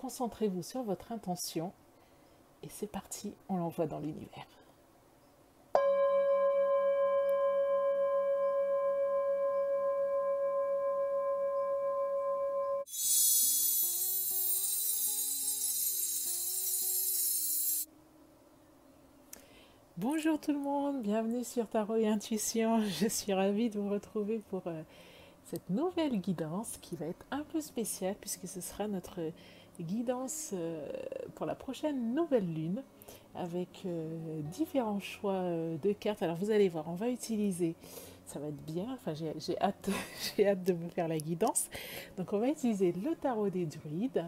concentrez-vous sur votre intention et c'est parti, on l'envoie dans l'univers. Bonjour tout le monde, bienvenue sur Tarot et Intuition. Je suis ravie de vous retrouver pour cette nouvelle guidance qui va être un peu spéciale puisque ce sera notre guidance pour la prochaine nouvelle lune avec différents choix de cartes. Alors vous allez voir, on va utiliser, ça va être bien, enfin j'ai hâte, j'ai hâte de vous faire la guidance. Donc on va utiliser le tarot des druides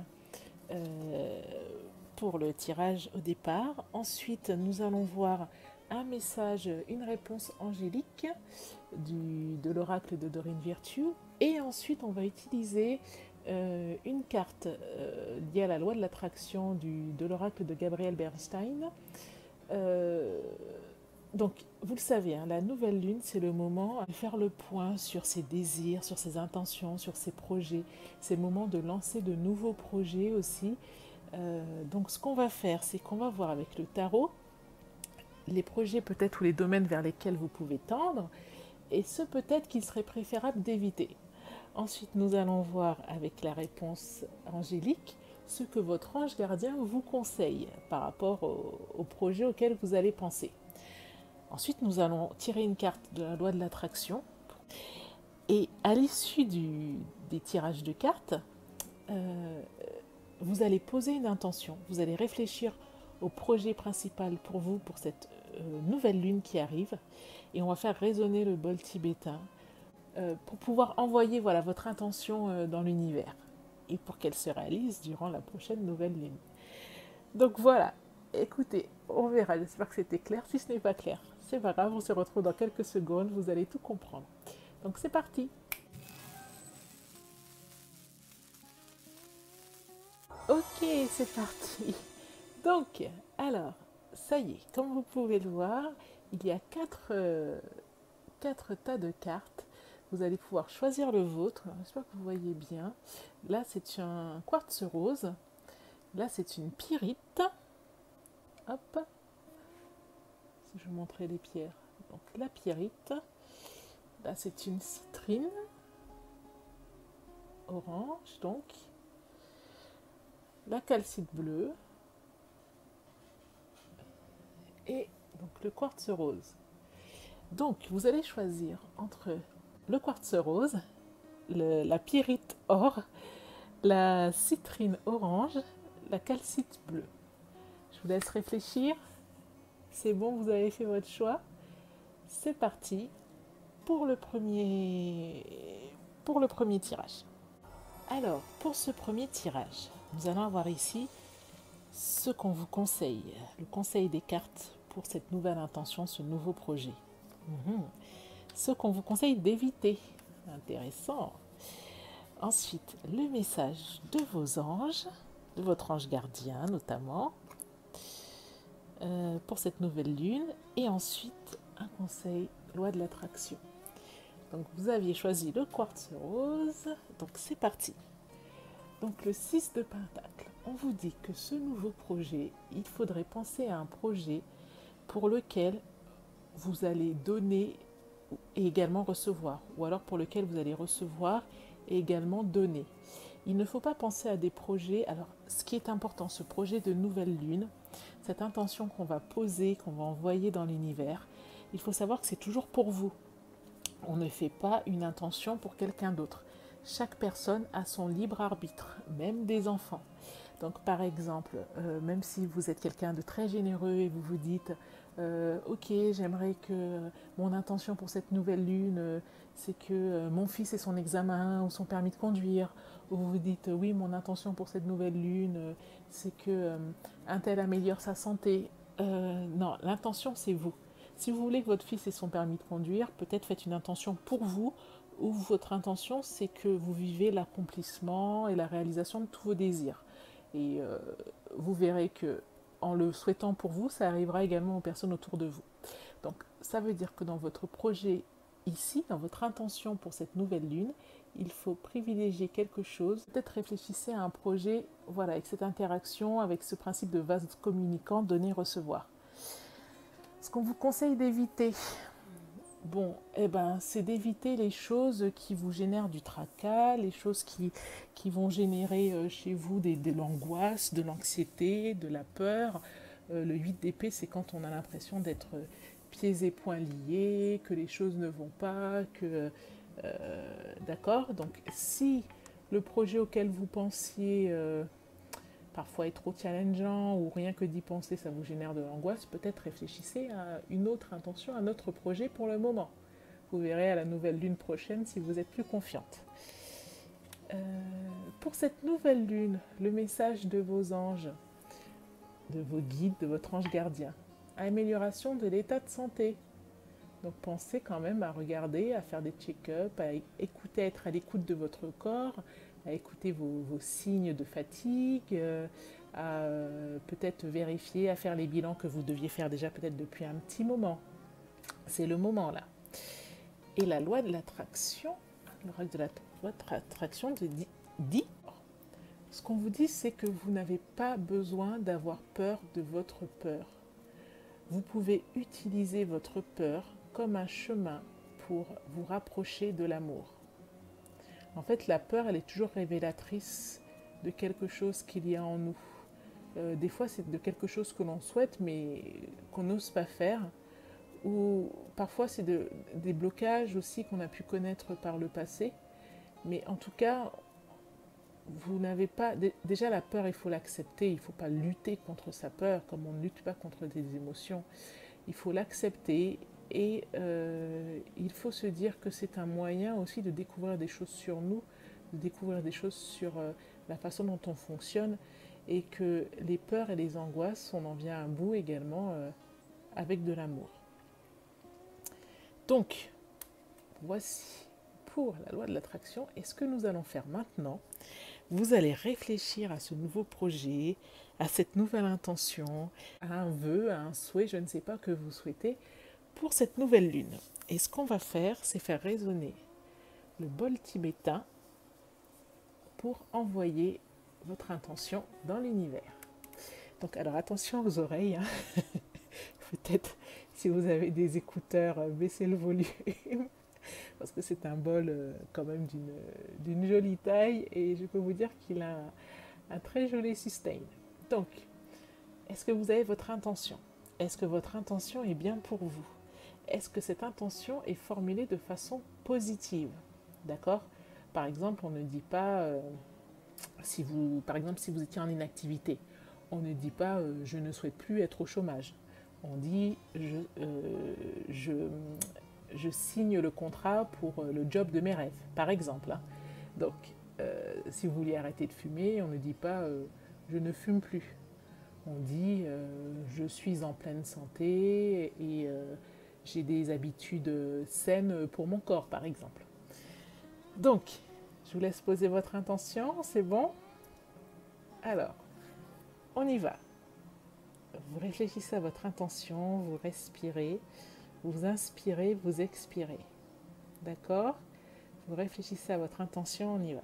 pour le tirage au départ. Ensuite, nous allons voir un message, une réponse angélique de l'oracle de Doreen Virtue. Et ensuite, on va utiliser une carte liée à la loi de l'attraction de l'oracle de Gabriel Bernstein. Donc, vous le savez, hein, la nouvelle lune, c'est le moment de faire le point sur ses désirs, sur ses intentions, sur ses projets. C'est le moment de lancer de nouveaux projets aussi. Donc, ce qu'on va faire, c'est qu'on va voir avec le tarot les projets peut-être ou les domaines vers lesquels vous pouvez tendre et ceux peut-être qu'il serait préférable d'éviter. Ensuite, nous allons voir avec la réponse angélique ce que votre ange gardien vous conseille par rapport au projet auquel vous allez penser. Ensuite, nous allons tirer une carte de la loi de l'attraction. Et à l'issue des tirages de cartes, vous allez poser une intention. Vous allez réfléchir au projet principal pour vous, pour cette nouvelle lune qui arrive. Et on va faire résonner le bol tibétain pour pouvoir envoyer voilà, votre intention dans l'univers. Et pour qu'elle se réalise durant la prochaine nouvelle lune. Donc voilà, écoutez, on verra. J'espère que c'était clair. Si ce n'est pas clair, c'est pas grave, on se retrouve dans quelques secondes, vous allez tout comprendre. Donc c'est parti. Ok, c'est parti. Donc, alors, ça y est, comme vous pouvez le voir, il y a quatre tas de cartes. Vous allez pouvoir choisir le vôtre. J'espère que vous voyez bien. Là, c'est un quartz rose. Là, c'est une pyrite. Hop. Si je vous montrais les pierres. Donc, la pyrite. Là, c'est une citrine. Orange, donc. La calcite bleue. Et donc, le quartz rose. Donc, vous allez choisir entre le quartz rose, la pyrite or, la citrine orange, la calcite bleue. Je vous laisse réfléchir. C'est bon, vous avez fait votre choix. C'est parti pour le premier tirage. Alors, pour ce premier tirage, nous allons avoir ici ce qu'on vous conseille, le conseil des cartes pour cette nouvelle intention, ce nouveau projet. Ce qu'on vous conseille d'éviter. Intéressant. Ensuite, le message de vos anges, de votre ange gardien notamment, pour cette nouvelle lune. Et ensuite, un conseil, loi de l'attraction. Donc, vous aviez choisi le quartz rose. Donc, c'est parti. Donc, le 6 de Pentacle. On vous dit que ce nouveau projet, il faudrait penser à un projet pour lequel vous allez donner et également recevoir, ou alors pour lequel vous allez recevoir et également donner. Il ne faut pas penser à des projets, alors ce qui est important, ce projet de nouvelle lune, cette intention qu'on va poser, qu'on va envoyer dans l'univers, il faut savoir que c'est toujours pour vous. On ne fait pas une intention pour quelqu'un d'autre. Chaque personne a son libre arbitre, même des enfants. Donc par exemple, même si vous êtes quelqu'un de très généreux et vous vous dites ok, j'aimerais que mon intention pour cette nouvelle lune, c'est que mon fils ait son examen ou son permis de conduire, ou vous vous dites oui, mon intention pour cette nouvelle lune, c'est que un tel améliore sa santé. Non, l'intention c'est vous. Si vous voulez que votre fils ait son permis de conduire, peut-être faites une intention pour vous, ou votre intention c'est que vous vivez l'accomplissement et la réalisation de tous vos désirs. Et vous verrez que en le souhaitant pour vous, ça arrivera également aux personnes autour de vous. Donc ça veut dire que dans votre projet ici, dans votre intention pour cette nouvelle lune, il faut privilégier quelque chose. Peut-être réfléchissez à un projet, voilà, avec cette interaction, avec ce principe de vase communicant, donner-recevoir. Ce qu'on vous conseille d'éviter, bon, eh ben, c'est d'éviter les choses qui vous génèrent du tracas, les choses qui vont générer chez vous de l'angoisse, de l'anxiété, de la peur. Le 8 d'épée, c'est quand on a l'impression d'être pieds et poings liés, que les choses ne vont pas, que... d'accord. Donc, si le projet auquel vous pensiez parfois est trop challengeant ou rien que d'y penser, ça vous génère de l'angoisse, peut-être réfléchissez à une autre intention, un autre projet pour le moment. Vous verrez à la nouvelle lune prochaine si vous êtes plus confiante. Pour cette nouvelle lune, le message de vos anges, de vos guides, de votre ange gardien, amélioration de l'état de santé. Donc pensez quand même à regarder, à faire des check-ups, à écouter, à être à l'écoute de votre corps, à écouter vos signes de fatigue, à peut-être vérifier, à faire les bilans que vous deviez faire déjà peut-être depuis un petit moment. C'est le moment là. Et la loi de l'attraction, le règle de la loi de l'attraction dit, ce qu'on vous dit, c'est que vous n'avez pas besoin d'avoir peur de votre peur. Vous pouvez utiliser votre peur comme un chemin pour vous rapprocher de l'amour. En fait, la peur, elle est toujours révélatrice de quelque chose qu'il y a en nous. Des fois, c'est de quelque chose que l'on souhaite, mais qu'on n'ose pas faire. Ou parfois, c'est des blocages aussi qu'on a pu connaître par le passé. Mais en tout cas, vous n'avez pas... Déjà, la peur, il faut l'accepter. Il ne faut pas lutter contre sa peur, comme on ne lutte pas contre des émotions. Il faut l'accepter et il faut se dire que c'est un moyen aussi de découvrir des choses sur nous, de découvrir des choses sur la façon dont on fonctionne et que les peurs et les angoisses, on en vient à bout également avec de l'amour. Donc, voici pour la loi de l'attraction. Et ce que nous allons faire maintenant, vous allez réfléchir à ce nouveau projet, à cette nouvelle intention, à un vœu, à un souhait, je ne sais pas, que vous souhaitez pour cette nouvelle lune. Et ce qu'on va faire, c'est faire résonner le bol tibétain pour envoyer votre intention dans l'univers. Donc, alors attention aux oreilles. Hein. Peut-être, si vous avez des écouteurs, baissez le volume. Parce que c'est un bol quand même d'une jolie taille. Et je peux vous dire qu'il a un très joli sustain. Donc, est-ce que vous avez votre intention? Est-ce que votre intention est bien pour vous? Est-ce que cette intention est formulée de façon positive? D'accord? Par exemple, on ne dit pas, si vous étiez en inactivité, on ne dit pas je ne souhaite plus être au chômage. On dit je signe le contrat pour le job de mes rêves, par exemple. Hein. Donc, si vous voulez arrêter de fumer, on ne dit pas je ne fume plus. On dit je suis en pleine santé et j'ai des habitudes saines pour mon corps, par exemple. Donc, je vous laisse poser votre intention, c'est bon? Alors, on y va. Vous réfléchissez à votre intention, vous respirez, vous inspirez, vous expirez. D'accord? Vous réfléchissez à votre intention, on y va.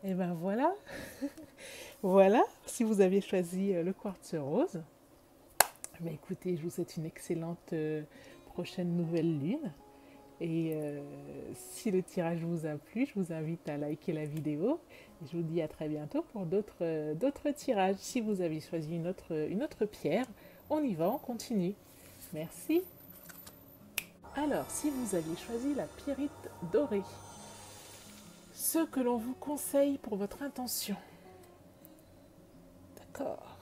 Et ben voilà, voilà, si vous aviez choisi le quartz rose, ben écoutez, je vous souhaite une excellente prochaine nouvelle lune. Et si le tirage vous a plu, je vous invite à liker la vidéo. Et je vous dis à très bientôt pour d'autres tirages. Si vous avez choisi une autre pierre, on y va, on continue. Merci. Alors, si vous aviez choisi la pyrite dorée, ce que l'on vous conseille pour votre intention. D'accord.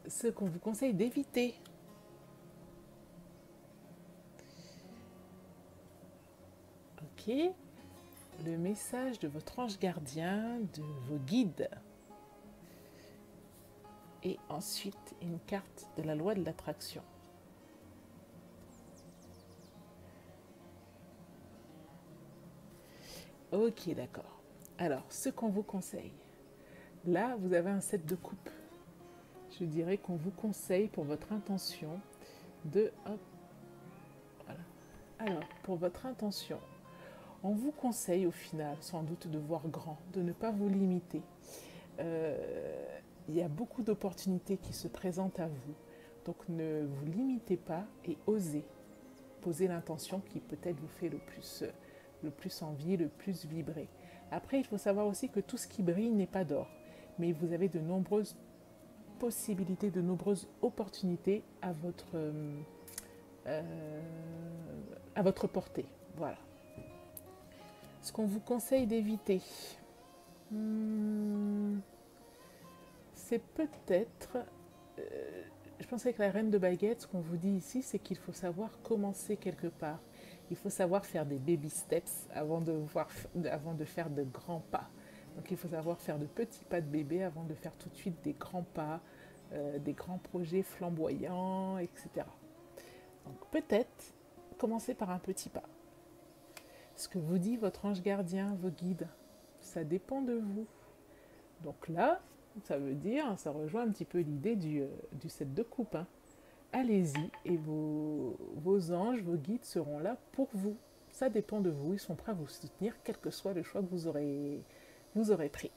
Ce qu'on vous conseille d'éviter. Ok. Le message de votre ange gardien, de vos guides. Et ensuite, une carte de la loi de l'attraction. Ok, d'accord. Alors, ce qu'on vous conseille. Là, vous avez un set de coupes. Je dirais qu'on vous conseille pour votre intention de... Hop, voilà. Alors, pour votre intention, on vous conseille au final, sans doute, de voir grand, de ne pas vous limiter. Il y a beaucoup d'opportunités qui se présentent à vous. Donc, ne vous limitez pas et osez. Posez l'intention qui peut-être vous fait le plus envie, le plus vibrer. Après, il faut savoir aussi que tout ce qui brille n'est pas d'or. Mais vous avez de nombreuses possibilités, de nombreuses opportunités à votre portée. Voilà. Ce qu'on vous conseille d'éviter, c'est peut-être... je pense qu'avec la reine de baguette, ce qu'on vous dit ici, c'est qu'il faut savoir commencer quelque part. Il faut savoir faire des baby steps avant de faire de grands pas. Donc il faut savoir faire de petits pas de bébé avant de faire tout de suite des grands pas, des grands projets flamboyants, etc. Donc peut-être commencer par un petit pas. Ce que vous dit votre ange gardien, vos guides, ça dépend de vous. Donc là, ça veut dire, ça rejoint un petit peu l'idée du set de coupe. Hein. Allez-y et vos anges, vos guides seront là pour vous. Ça dépend de vous, ils sont prêts à vous soutenir, quel que soit le choix que vous aurez pris.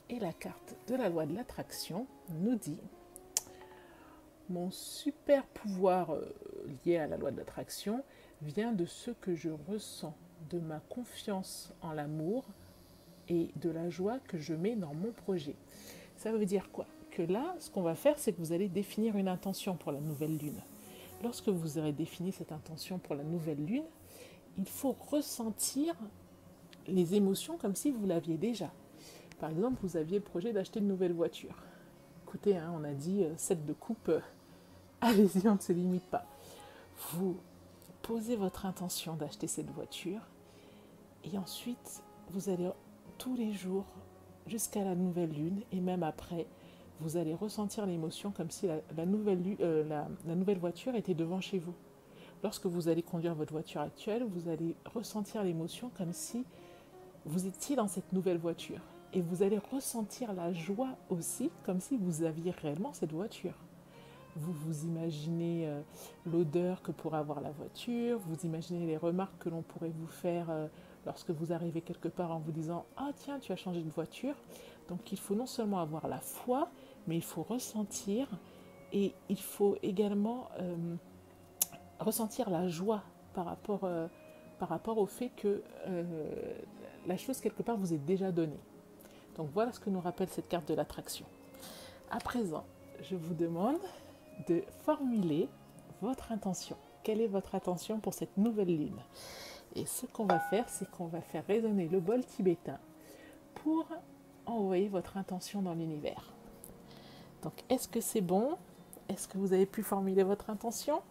Et la carte de la loi de l'attraction nous dit mon super pouvoir lié à la loi de l'attraction vient de ce que je ressens, de ma confiance en l'amour et de la joie que je mets dans mon projet. Ça veut dire quoi? Que là, ce qu'on va faire, c'est que vous allez définir une intention pour la nouvelle lune. Lorsque vous aurez défini cette intention pour la nouvelle lune, il faut ressentir les émotions comme si vous l'aviez déjà. Par exemple, vous aviez le projet d'acheter une nouvelle voiture. Écoutez, hein, on a dit 7 de coupe, allez-y, on ne se limite pas. Vous posez votre intention d'acheter cette voiture et ensuite, vous allez tous les jours jusqu'à la nouvelle lune et même après, vous allez ressentir l'émotion comme si la nouvelle voiture était devant chez vous. Lorsque vous allez conduire votre voiture actuelle, vous allez ressentir l'émotion comme si vous étiez dans cette nouvelle voiture. Et vous allez ressentir la joie aussi, comme si vous aviez réellement cette voiture. Vous vous imaginez l'odeur que pourrait avoir la voiture, vous imaginez les remarques que l'on pourrait vous faire lorsque vous arrivez quelque part en vous disant « Ah tiens, tu as changé de voiture ». Donc il faut non seulement avoir la foi, mais il faut ressentir et il faut également ressentir la joie par rapport au fait que la chose quelque part vous est déjà donnée. Donc voilà ce que nous rappelle cette carte de l'attraction. À présent, je vous demande de formuler votre intention. Quelle est votre intention pour cette nouvelle lune? Et ce qu'on va faire, c'est qu'on va faire résonner le bol tibétain pour envoyer votre intention dans l'univers. Donc, est-ce que c'est bon? Est-ce que vous avez pu formuler votre intention?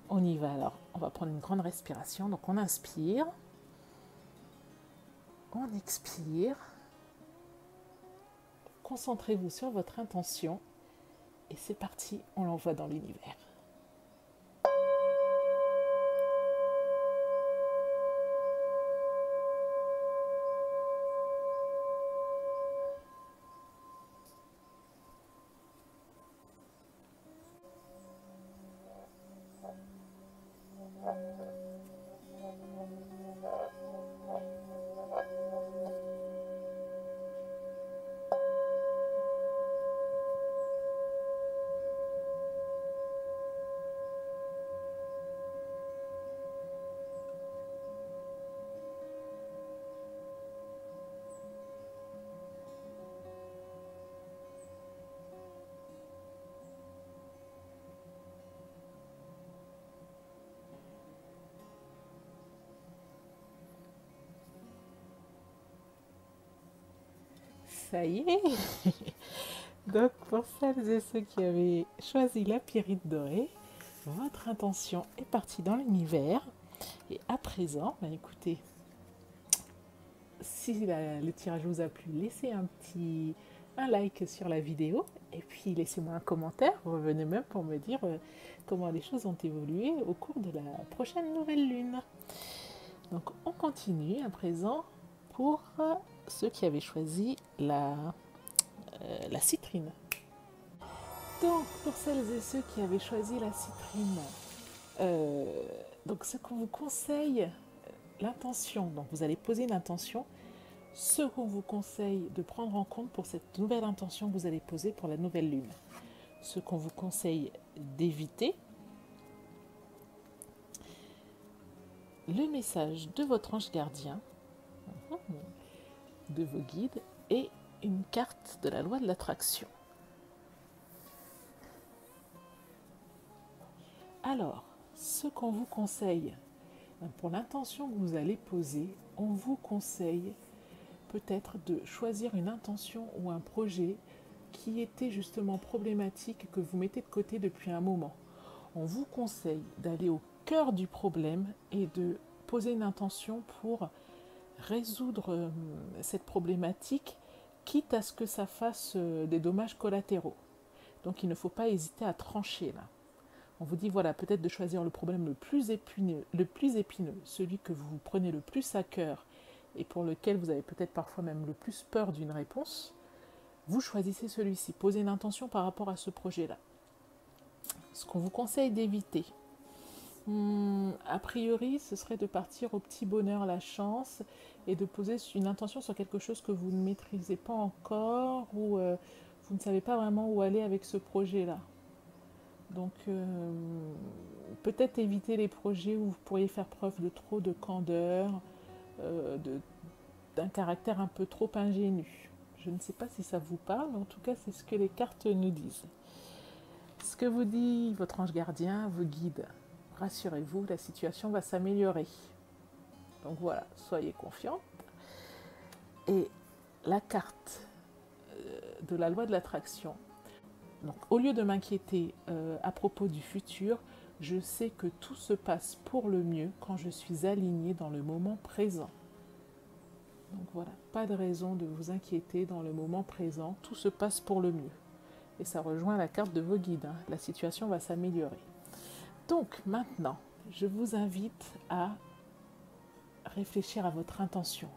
On y va alors. On va prendre une grande respiration. Donc, on inspire. On expire. Concentrez-vous sur votre intention. Et c'est parti, on l'envoie dans l'univers. Ça y est. Donc pour celles et ceux qui avaient choisi la pyrite dorée, votre intention est partie dans l'univers. Et à présent, bah écoutez, si le tirage vous a plu, laissez un like sur la vidéo et puis laissez-moi un commentaire. Revenez même pour me dire comment les choses ont évolué au cours de la prochaine nouvelle lune. Donc on continue à présent pour ceux qui avaient choisi la citrine. Donc pour celles et ceux qui avaient choisi la citrine, donc ce qu'on vous conseille, l'intention, donc vous allez poser une intention, ce qu'on vous conseille de prendre en compte pour cette nouvelle intention que vous allez poser pour la nouvelle lune. Ce qu'on vous conseille d'éviter, le message de votre ange gardien, de vos guides et une carte de la loi de l'attraction. Alors, ce qu'on vous conseille, pour l'intention que vous allez poser, on vous conseille peut-être de choisir une intention ou un projet qui était justement problématique, que vous mettez de côté depuis un moment. On vous conseille d'aller au cœur du problème et de poser une intention pour résoudre cette problématique, quitte à ce que ça fasse des dommages collatéraux. Donc il ne faut pas hésiter à trancher là. On vous dit voilà, peut-être de choisir le problème le plus épineux, celui que vous prenez le plus à cœur et pour lequel vous avez peut-être parfois même le plus peur d'une réponse. Vous choisissez celui-ci, posez une intention par rapport à ce projet-là. Ce qu'on vous conseille d'éviter, a priori, ce serait de partir au petit bonheur, la chance, et de poser une intention sur quelque chose que vous ne maîtrisez pas encore ou vous ne savez pas vraiment où aller avec ce projet-là. Donc, peut-être éviter les projets où vous pourriez faire preuve de trop de candeur, d'un caractère un peu trop ingénu. Je ne sais pas si ça vous parle, mais en tout cas, c'est ce que les cartes nous disent. Ce que vous dit votre ange gardien, vos guides, rassurez-vous, la situation va s'améliorer. Donc voilà, soyez confiants. Et la carte de la loi de l'attraction. Donc, au lieu de m'inquiéter à propos du futur, je sais que tout se passe pour le mieux quand je suis alignée dans le moment présent. Donc voilà, pas de raison de vous inquiéter dans le moment présent, tout se passe pour le mieux. Et ça rejoint la carte de vos guides, la situation va s'améliorer. Donc maintenant, je vous invite à réfléchir à votre intention,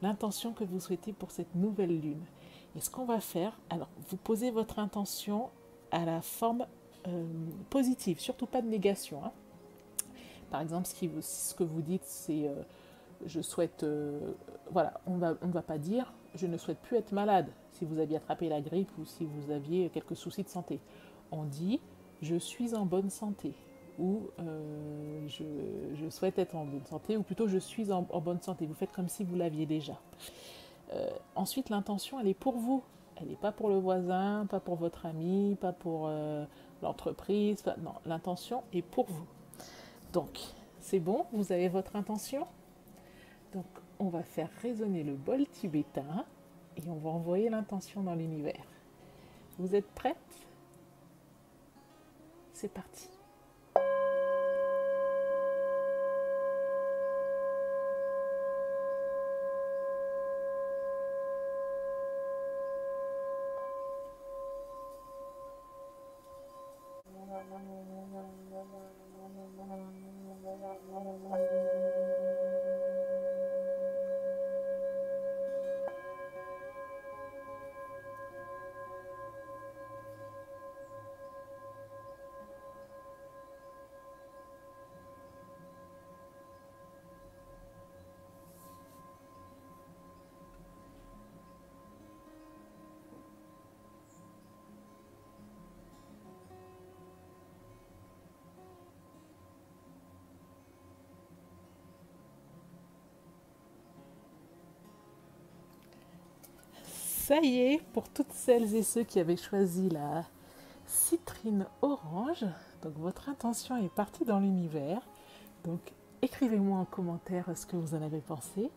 l'intention que vous souhaitez pour cette nouvelle lune. Et ce qu'on va faire, alors vous posez votre intention à la forme positive, surtout pas de négation. Par exemple, ce que vous dites, c'est je souhaite, voilà, on ne va pas dire je ne souhaite plus être malade si vous aviez attrapé la grippe ou si vous aviez quelques soucis de santé. On dit je suis en bonne santé ou je souhaite être en bonne santé ou plutôt je suis en bonne santé. Vous faites comme si vous l'aviez déjà. Ensuite, l'intention, elle est pour vous. Elle n'est pas pour le voisin, pas pour votre ami, pas pour l'entreprise. Non, l'intention est pour vous. Donc, c'est bon, vous avez votre intention. Donc, on va faire résonner le bol tibétain et on va envoyer l'intention dans l'univers. Vous êtes prêtes? C'est parti. Ça y est, pour toutes celles et ceux qui avaient choisi la citrine orange, donc votre intention est partie dans l'univers. Donc écrivez-moi en commentaire ce que vous en avez pensé.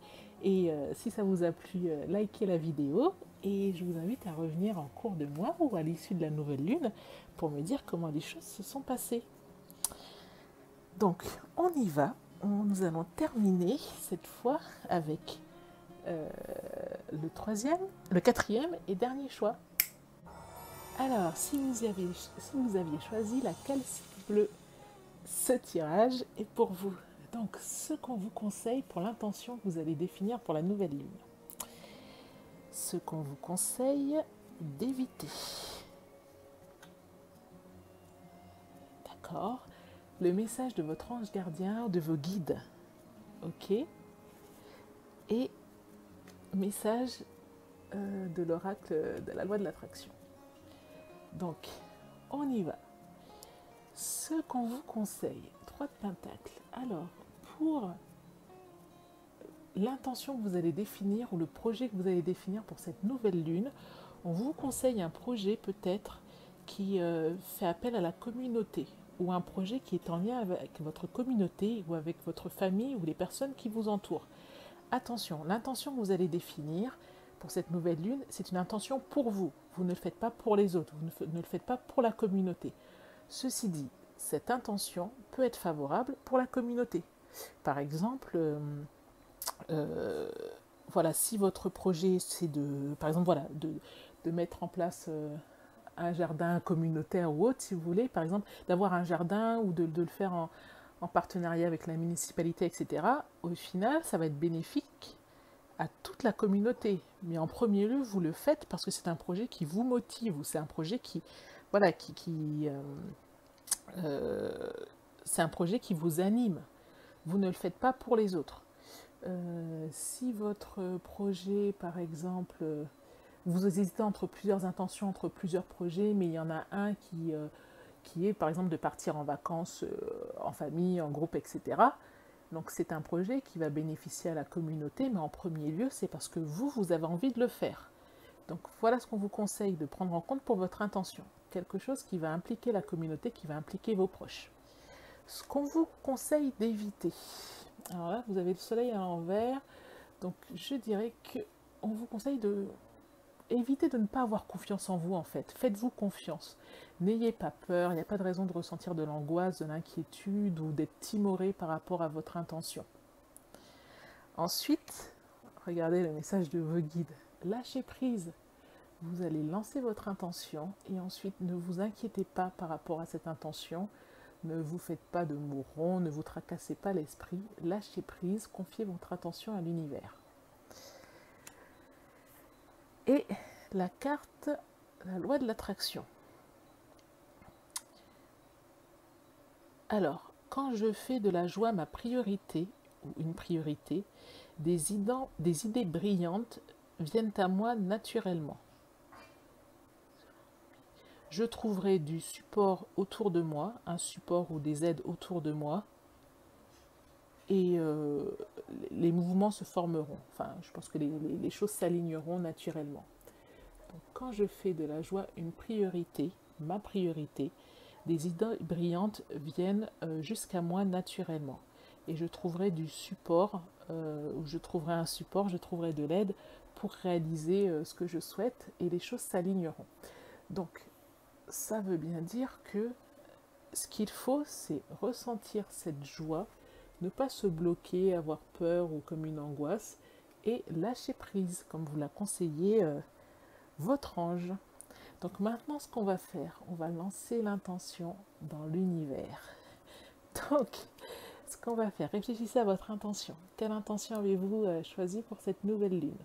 Et si ça vous a plu, likez la vidéo et je vous invite à revenir en cours de mois ou à l'issue de la nouvelle lune pour me dire comment les choses se sont passées. Donc, on y va. Nous allons terminer cette fois avec le quatrième et dernier choix. Alors, si vous aviez choisi laquelle cible, ce tirage est pour vous. Donc, ce qu'on vous conseille pour l'intention que vous allez définir pour la nouvelle lune. Ce qu'on vous conseille d'éviter. D'accord. Le message de votre ange gardien ou de vos guides. Ok. Et message de l'oracle de la loi de l'attraction. Donc, on y va. Ce qu'on vous conseille, 3 de pentacles. Alors, pour l'intention que vous allez définir ou le projet que vous allez définir pour cette nouvelle lune, on vous conseille un projet peut-être qui fait appel à la communauté ou un projet qui est en lien avec votre communauté ou avec votre famille ou les personnes qui vous entourent. Attention, l'intention que vous allez définir pour cette nouvelle lune, c'est une intention pour vous. Vous ne le faites pas pour les autres, vous ne le faites pas pour la communauté. Ceci dit, cette intention peut être favorable pour la communauté. Par exemple, voilà, si votre projet c'est par exemple, voilà, de mettre en place un jardin communautaire ou autre, si vous voulez, par exemple, d'avoir un jardin ou de le faire en partenariat avec la municipalité, etc., au final, ça va être bénéfique à toute la communauté. Mais en premier lieu, vous le faites parce que c'est un projet qui vous motive, ou c'est un projet voilà, c'est un projet qui vous anime. Vous ne le faites pas pour les autres. Si votre projet, par exemple, vous hésitez entre plusieurs intentions, entre plusieurs projets, mais il y en a un qui est, par exemple, de partir en vacances en famille, en groupe, etc. Donc c'est un projet qui va bénéficier à la communauté, mais en premier lieu, c'est parce que vous avez envie de le faire. Donc voilà ce qu'on vous conseille de prendre en compte pour votre intention. Quelque chose qui va impliquer la communauté, qui va impliquer vos proches. Ce qu'on vous conseille d'éviter. Alors là, vous avez le soleil à l'envers, donc je dirais qu'on vous conseille de éviter de ne pas avoir confiance en vous en fait. Faites-vous confiance. N'ayez pas peur, il n'y a pas de raison de ressentir de l'angoisse, de l'inquiétude ou d'être timoré par rapport à votre intention. Ensuite, regardez le message de vos guides. Lâchez prise. Vous allez lancer votre intention et ensuite ne vous inquiétez pas par rapport à cette intention. Ne vous faites pas de mourons, ne vous tracassez pas l'esprit. Lâchez prise, confiez votre attention à l'univers. Et la carte, la loi de l'attraction. Alors, quand je fais de la joie ma priorité, ou une priorité, des idées brillantes viennent à moi naturellement. Je trouverai du support autour de moi, un support ou des aides autour de moi, et les mouvements se formeront. Enfin, je pense que les choses s'aligneront naturellement. Donc, quand je fais de la joie une priorité, ma priorité, des idées brillantes viennent jusqu'à moi naturellement. Et je trouverai du support, je trouverai un support, je trouverai de l'aide pour réaliser ce que je souhaite et les choses s'aligneront. Donc, ça veut bien dire que ce qu'il faut, c'est ressentir cette joie, ne pas se bloquer, avoir peur ou comme une angoisse, et lâcher prise, comme vous l'a conseillé votre ange. Donc maintenant, ce qu'on va faire, on va lancer l'intention dans l'univers. Donc, ce qu'on va faire, réfléchissez à votre intention. Quelle intention avez-vous choisi pour cette nouvelle lune?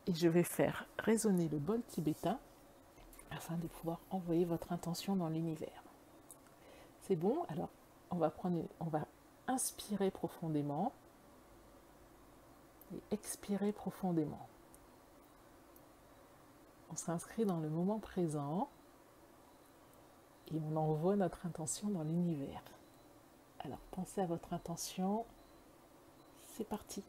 Et je vais faire résonner le bol tibétain afin de pouvoir envoyer votre intention dans l'univers. C'est bon? Alors, on va inspirer profondément et expirer profondément. On s'inscrit dans le moment présent et on envoie notre intention dans l'univers. Alors, pensez à votre intention. C'est parti.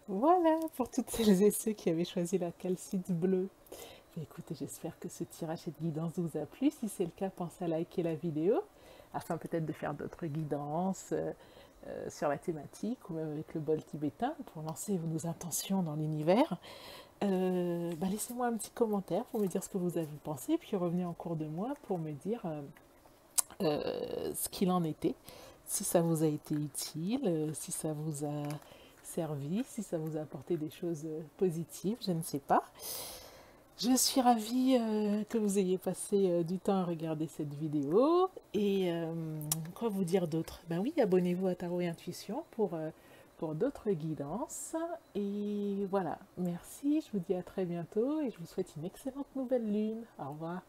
Voilà, pour toutes celles et ceux qui avaient choisi la calcite bleue. Écoutez, j'espère que ce tirage et de guidance vous a plu. Si c'est le cas, pensez à liker la vidéo, afin peut-être de faire d'autres guidances sur la thématique, ou même avec le bol tibétain, pour lancer nos intentions dans l'univers. Laissez-moi un petit commentaire pour me dire ce que vous avez pensé, puis revenez en cours de mois pour me dire ce qu'il en était, si ça vous a été utile, si ça vous a servi, si ça vous a apporté des choses positives, je ne sais pas. Je suis ravie que vous ayez passé du temps à regarder cette vidéo. Et quoi vous dire d'autre? Ben oui, abonnez-vous à Tarot et Intuition pour d'autres guidances. Et voilà, merci, je vous dis à très bientôt et je vous souhaite une excellente nouvelle lune. Au revoir.